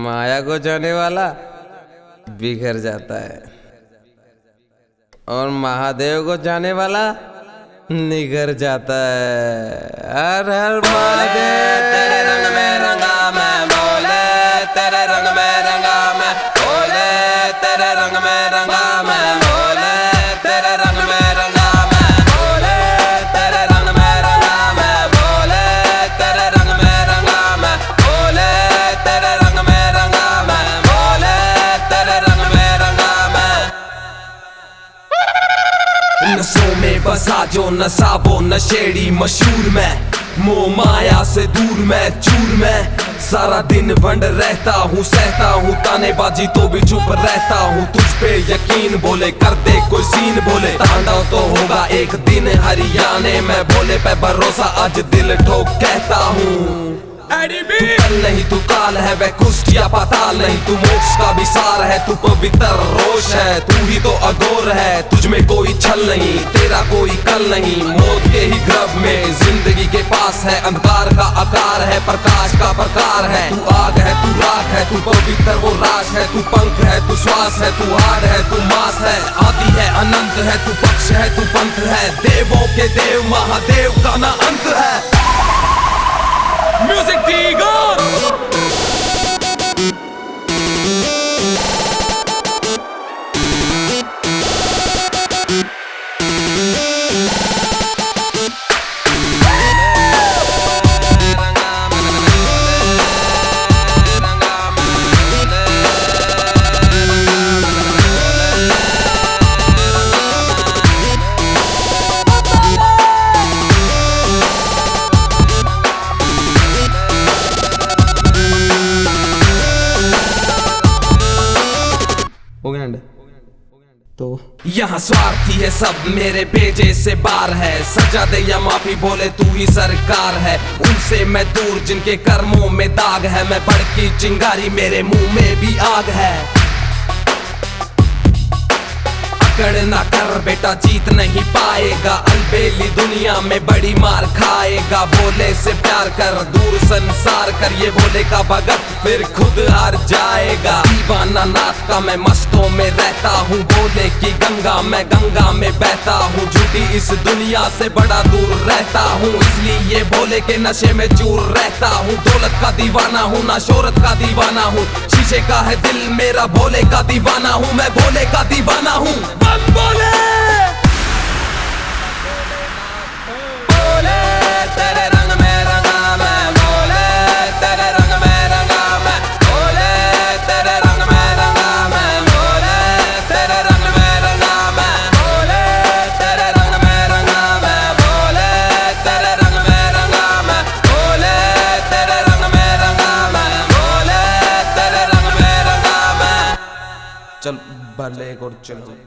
माया को जाने वाला बिखर जाता है और महादेव को जाने वाला निखर जाता है। हर हर महादेव। तेरे रंग में रंगा मैं बोले, तेरे रंग में रंगा मैं बोले, तेरे रंग में रंगा मैं बोले, तेरे रंग में रंगा मैं बोले, तेरे रंग में रंगा मैं बोले, तेरे रंग में रंगा मैं बोले, तेरे रंग में रंगा मैं बोले, तेरे रंग में रंगा मैं। नशों में बसा जो नशा वो नशेड़ी मशहूर मैं, मोह माया से दूर मैं चूर मैं। सारा दिन बंद रहता हूँ, सहता हूँ तानेबाजी तो भी चुप रहता हूँ। तुझ पे यकीन बोले कर दे कोई सीन बोले, तांडव तो होगा एक दिन हरियाणे में। बोले पे भरोसा आज दिल ठोक कहता हूँ। तू कल नहीं तू काल है, वह कुष्ठ या पाताल नहीं। तू मोक्ष का भी सार है, तू पवित्र रोष है। तू ही तो अघोर है, तुझ में कोई छल नहीं, तेरा कोई कल नहीं। मौत के ही गर्भ में जिंदगी के पास है, अंधकार का आकार है, प्रकाश का प्रकार है। तू आग है, तू राख है, तू पवित्र वो राख है। तू पंख है, तू श्वास है, तू हाड है, तू मास है। आदि है, अनंत है, तू पक्ष है, तू पंथ है। देवों के देव महादेव का ना अंत है। Music tiger. हो गया तो यहाँ स्वार्थी है सब, मेरे भेजे से बार है। सजा दे या माफी बोले तू ही सरकार है। उनसे मैं दूर जिनके कर्मों में दाग है। मैं भड़की चिंगारी मेरे मुंह में भी आग है। अकड़ ना कर बेटा जीत नहीं पाएगा, अलबेली दुनिया में बड़ी मार खाएगा। बोले से प्यार कर दूर संसार कर, ये बोले का भगत फिर खुद हार जाएगा। दीवाना नाथ का मैं मस्तों में रहता हूँ, बोले की गंगा मैं गंगा में बहता हूँ। झूठी इस दुनिया से बड़ा दूर रहता हूँ, इसलिए बोले के नशे में चूर रहता हूँ। दौलत का दीवाना हूँ ना शोहरत का दीवाना हूँ, शीशे का है दिल मेरा बोले का दीवाना हूँ। मैं बोले का दीवाना हूँ। बोले बोले तेरे रंग में रंगा मैं बोले, तेरे रंग में रंगा मैं बोले, तेरे रंग में रंगा मैं बोले, तेरे रंग में रंगा मैं बोले, तेरे रंग में रंगा मैं बोले, तेरे रंग में रंगा मैं बोले, तेरे रंग में रंगा मैं बोले, तेरे रंग में रंगा मैं। चल भले और चलो।